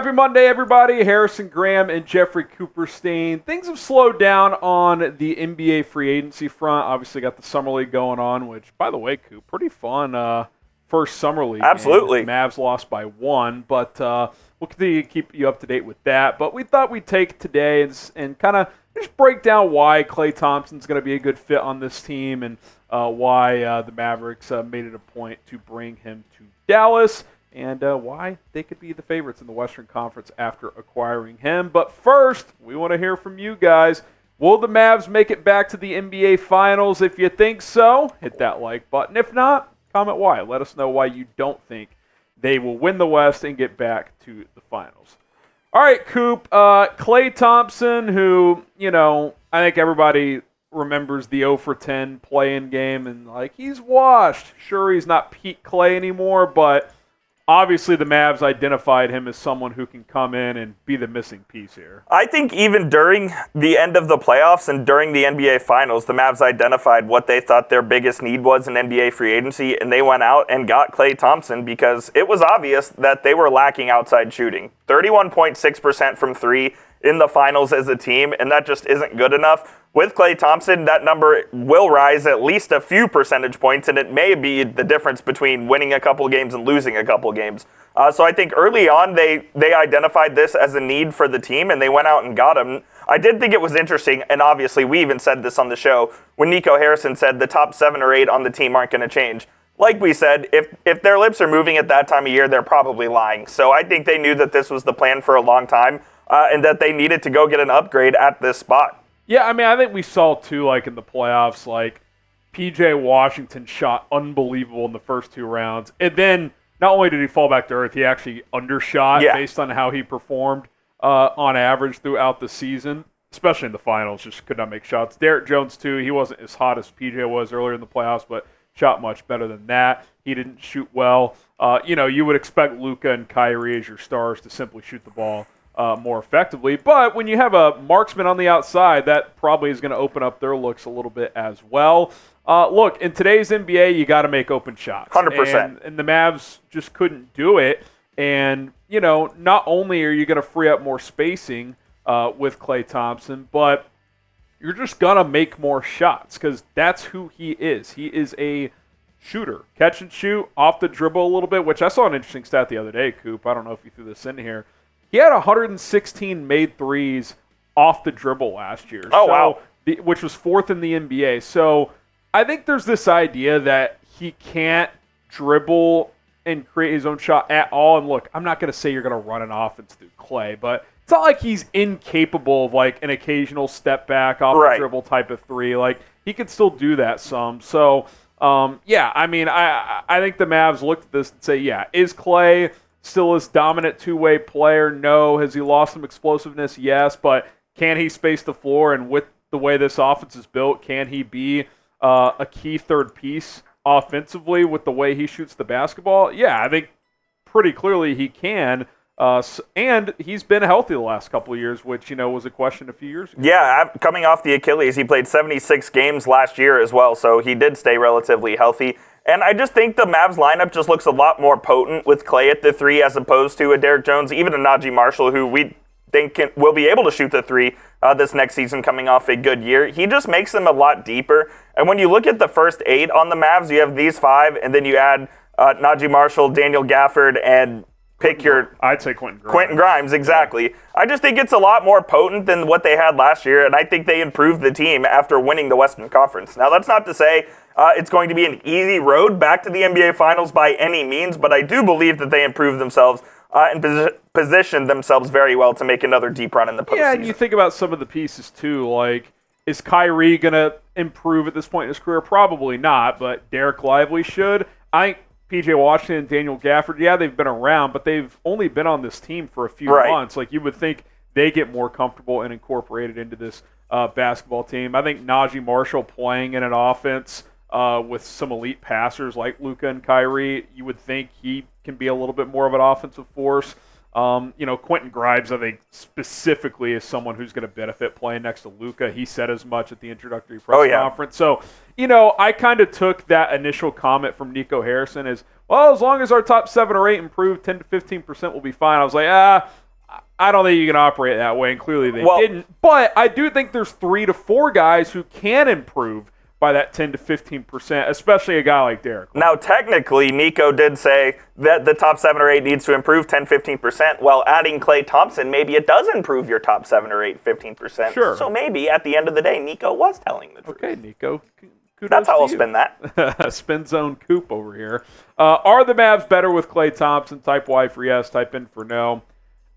Happy Monday, everybody. Harrison Graham and Jeffrey Cooperstein. Things have slowed down on the NBA free agency front. Obviously got the Summer League going on, which, by the way, Coop, pretty fun first Summer League Absolutely. game. Mavs lost by 1, but we'll continue to keep you up to date with that. But we thought we'd take today and kind of just break down why Klay Thompson's going to be a good fit on this team and why the Mavericks made it a point to bring him to Dallas. And why they could be the favorites in the Western Conference after acquiring him. But first, we want to hear from you guys. Will the Mavs make it back to the NBA Finals? If you think so, hit that like button. If not, comment why. Let us know why you don't think they will win the West and get back to the Finals. All right, Coop. Klay Thompson, who, I think everybody remembers the 0 for 10 play-in game. And, he's washed. Sure, he's not peak Klay anymore, but obviously, the Mavs identified him as someone who can come in and be the missing piece here. I think even during the end of the playoffs and during the NBA Finals, the Mavs identified what they thought their biggest need was in NBA free agency, and they went out and got Klay Thompson because it was obvious that they were lacking outside shooting. 31.6% from three in the finals as a team, and that just isn't good enough. With Klay Thompson, that number will rise at least a few percentage points, and it may be the difference between winning a couple games and losing a couple games. So I think early on they identified this as a need for the team, and they went out and got him. I did think it was interesting, and obviously we even said this on the show, when Nico Harrison said the top 7 or 8 on the team aren't going to change. Like we said, if their lips are moving at that time of year, they're probably lying. So I think they knew that this was the plan for a long time, and that they needed to go get an upgrade at this spot. Yeah, I think we saw, too, in the playoffs, P.J. Washington shot unbelievable in the first 2 rounds. And then not only did he fall back to earth, he actually undershot based on how he performed on average throughout the season, especially in the finals, just could not make shots. Derrick Jones, too, he wasn't as hot as P.J. was earlier in the playoffs, but shot much better than that. He didn't shoot well. You would expect Luka and Kyrie as your stars to simply shoot the ball more effectively. But when you have a marksman on the outside, that probably is going to open up their looks a little bit as well. Look, in today's NBA, you got to make open shots. 100%. And the Mavs just couldn't do it. And, not only are you going to free up more spacing with Klay Thompson, but you're just going to make more shots because that's who he is. He is a shooter. Catch and shoot, off the dribble a little bit, which I saw an interesting stat the other day, Coop. I don't know if you threw this in here. He had 116 made threes off the dribble last year. Wow. Which was 4th in the NBA. So I think there's this idea that he can't dribble and create his own shot at all. And look, I'm not going to say you're going to run an offense through Klay, but it's not like he's incapable of an occasional step back off the dribble type of three. He could still do that some. So, I think the Mavs looked at this and say, is Klay still his dominant two-way player? No. Has he lost some explosiveness? Yes. But can he space the floor? And with the way this offense is built, can he be a key third piece offensively with the way he shoots the basketball? Yeah, I think pretty clearly he can. And he's been healthy the last couple of years, which, was a question a few years ago. Yeah, coming off the Achilles, he played 76 games last year as well, so he did stay relatively healthy. And I just think the Mavs lineup just looks a lot more potent with Klay at the 3 as opposed to a Derrick Jones, even a Najee Marshall, who we think will be able to shoot the 3 this next season coming off a good year. He just makes them a lot deeper. And when you look at the first 8 on the Mavs, you have these 5, and then you add Najee Marshall, Daniel Gafford, and I'd say Quentin Grimes. Quentin Grimes, exactly. Yeah. I just think it's a lot more potent than what they had last year, and I think they improved the team after winning the Western Conference. Now, that's not to say it's going to be an easy road back to the NBA Finals by any means, but I do believe that they improved themselves and positioned themselves very well to make another deep run in the postseason. Yeah, and you think about some of the pieces, too, is Kyrie going to improve at this point in his career? Probably not, but Derek Lively should. I think P.J. Washington and Daniel Gafford, they've been around, but they've only been on this team for a few months. You would think they get more comfortable and incorporated into this basketball team. I think Najee Marshall playing in an offense with some elite passers like Luka and Kyrie, you would think he can be a little bit more of an offensive force. Quentin Grimes, I think, specifically is someone who's going to benefit playing next to Luka. He said as much at the introductory press conference. So, I kind of took that initial comment from Nico Harrison as, well, as long as our top 7 or 8 improve, 10 to 15% will be fine. I was like, I don't think you can operate that way, and clearly they didn't. But I do think there's 3 to 4 guys who can improve by that 10 to 15%, especially a guy like Derek. Now, technically, Nico did say that the top 7 or 8 needs to improve 10, 15%. Well, adding Klay Thompson, maybe it does improve your top 7 or 8, 15%. Sure. So maybe at the end of the day, Nico was telling the truth. Okay, Nico. That's how I'll spin that. Spin zone Coop over here. Are the Mavs better with Klay Thompson? Type Y for yes, type in for no.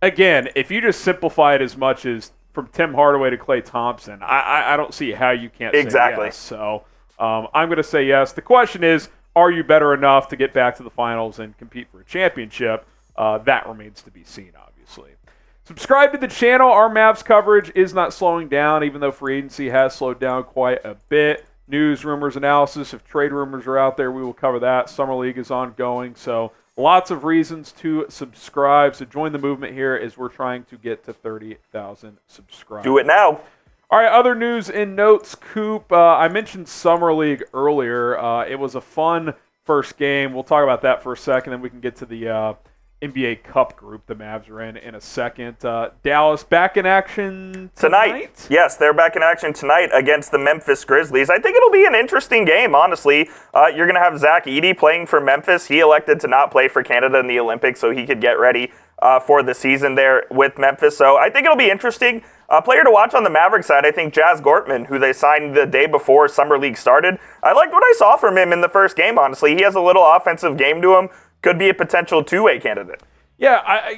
Again, if you just simplify it as much as from Tim Hardaway to Klay Thompson, I don't see how you can't say yes. So I'm going to say yes. The question is, are you better enough to get back to the finals and compete for a championship? That remains to be seen, obviously. Subscribe to the channel. Our Mavs coverage is not slowing down, even though free agency has slowed down quite a bit. News, rumors, analysis. If trade rumors are out there, we will cover that. Summer League is ongoing, so lots of reasons to subscribe. So join the movement here as we're trying to get to 30,000 subscribers. Do it now. All right, other news and notes, Coop. I mentioned Summer League earlier. It was a fun first game. We'll talk about that for a second, then we can get to the NBA Cup group the Mavs are in a second. Dallas back in action tonight? Yes, they're back in action tonight against the Memphis Grizzlies. I think it'll be an interesting game, honestly. You're going to have Zach Edey playing for Memphis. He elected to not play for Canada in the Olympics so he could get ready for the season there with Memphis. So I think it'll be interesting. A player to watch on the Mavericks side, I think Jazz Gortman, who they signed the day before Summer League started. I liked what I saw from him in the first game, honestly. He has a little offensive game to him. Could be a potential two-way candidate. Yeah,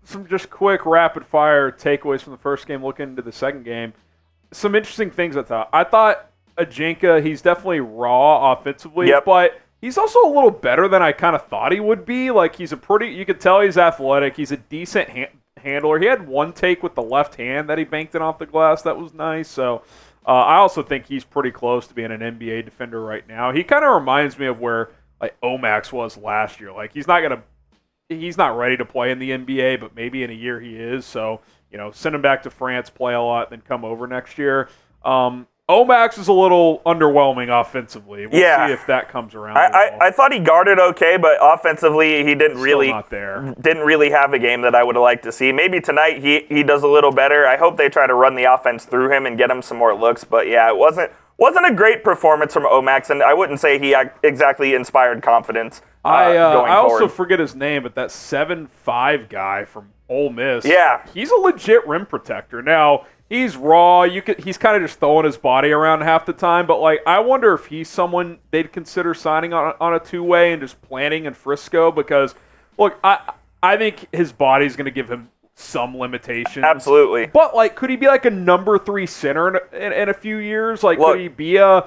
some just quick rapid-fire takeaways from the first game, looking into the second game. Some interesting things I thought. I thought Ajinka, he's definitely raw offensively, but he's also a little better than I kind of thought he would be. Like, you could tell he's athletic. He's a decent handler. He had one take with the left hand that he banked it off the glass. That was nice. So I also think he's pretty close to being an NBA defender right now. He kind of reminds me of where Omax was last year. Like, he's not ready to play in the NBA, but maybe in a year he is. So, send him back to France, play a lot, then come over next year. Omax is a little underwhelming offensively. We'll see if that comes around. I thought he guarded okay, but offensively he didn't really have a game that I would have liked to see. Maybe tonight he does a little better. I hope they try to run the offense through him and get him some more looks. But yeah, it wasn't a great performance from Omax, and I wouldn't say he exactly inspired confidence. I also forward. forget his name, but that 7'5" guy from Ole Miss. Yeah, he's a legit rim protector. Now, he's raw. He's kind of just throwing his body around half the time. But I wonder if he's someone they'd consider signing on a two-way and just planting in Frisco. Because look, I think his body's going to give him some limitations. Absolutely. But could he be a number 3 center in a few years? Could he be a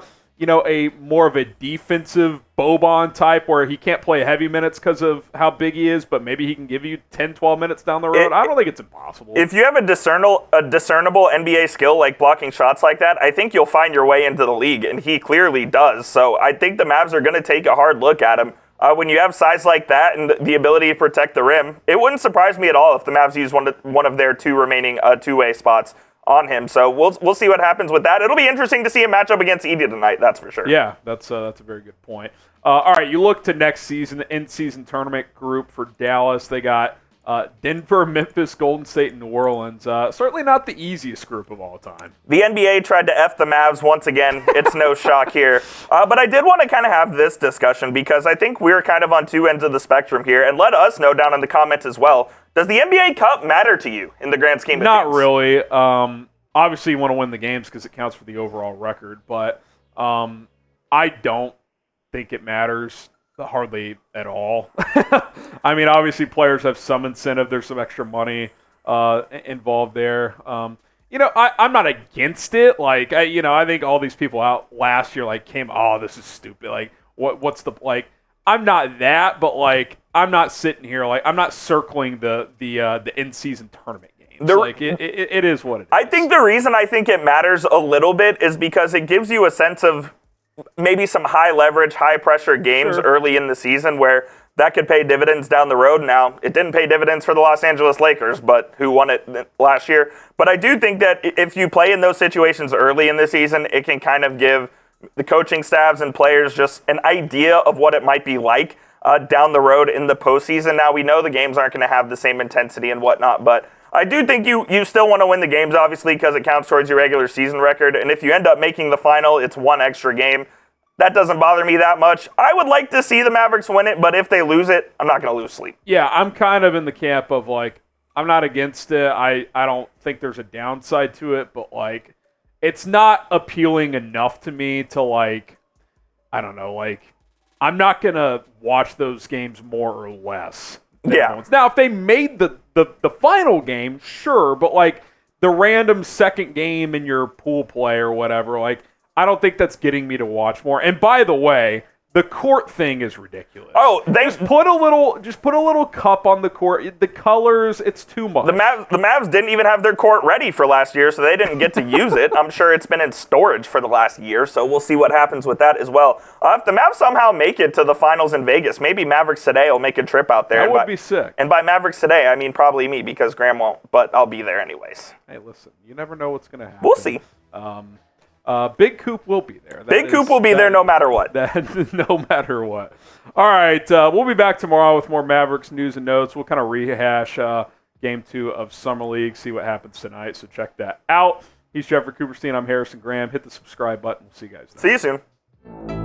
more of a defensive Boban type where he can't play heavy minutes because of how big he is, but maybe he can give you 10, 12 minutes down the road? I don't think it's impossible. If you have a discernible NBA skill like blocking shots like that, I think you'll find your way into the league, and he clearly does. So I think the Mavs are going to take a hard look at him. When you have size like that and the ability to protect the rim, it wouldn't surprise me at all if the Mavs use one of their 2 remaining two-way spots on him. So we'll see what happens with that. It'll be interesting to see a matchup against Edey tonight, that's for sure. Yeah, that's a very good point. All right, you look to next season, the in-season tournament group for Dallas. They got Denver, Memphis, Golden State, and New Orleans. Certainly not the easiest group of all time. The NBA tried to F the Mavs once again. It's no shock here. But I did want to kind of have this discussion because I think we're kind of on 2 ends of the spectrum here. And let us know down in the comments as well. Does the NBA Cup matter to you in the grand scheme of things? Not really. Obviously, you want to win the games because it counts for the overall record. But I don't think it matters hardly at all. I mean, obviously, players have some incentive. There's some extra money involved there. I'm not against it. I think all these people out last year this is stupid. What's the I'm not that, but I'm not sitting here I'm not circling the in-season tournament games. It is what it is. I think the reason I think it matters a little bit is because it gives you a sense of maybe some high leverage, high pressure games early in the season where that could pay dividends down the road. Now, it didn't pay dividends for the Los Angeles Lakers, but who won it last year. But I do think that if you play in those situations early in the season, it can kind of give the coaching staffs and players just an idea of what it might be like down the road in the postseason. Now, we know the games aren't going to have the same intensity and whatnot, but I do think you still want to win the games, obviously, because it counts towards your regular season record. And if you end up making the final, it's one extra game. That doesn't bother me that much. I would like to see the Mavericks win it, but if they lose it, I'm not going to lose sleep. Yeah, I'm kind of in the camp of, like, I'm not against it. I don't think there's a downside to it, but, like, it's not appealing enough to me to, like, I don't know, like, I'm not going to watch those games more or less. Yeah. Now, if they made the final game, sure, but, like, the random second game in your pool play or whatever, like, I don't think that's getting me to watch more. And by the way, the court thing is ridiculous. Oh, just put a little cup on the court. The colors, it's too much. The Mavs didn't even have their court ready for last year, so they didn't get to use it. I'm sure it's been in storage for the last year, so we'll see what happens with that as well. If the Mavs somehow make it to the finals in Vegas, maybe Mavericks Today will make a trip out there. That would be sick. And by Mavericks Today, I mean probably me, because Graham won't, but I'll be there anyways. Hey, listen, you never know what's going to happen. We'll see. Big Coop will be there. Big Coop will be there no matter what. No matter what. All right, we'll be back tomorrow with more Mavericks news and notes. We'll kind of rehash Game 2 of Summer League, see what happens tonight, so check that out. He's Jeffrey Cooperstein. I'm Harrison Graham. Hit the subscribe button. We'll see you guys then. See you soon.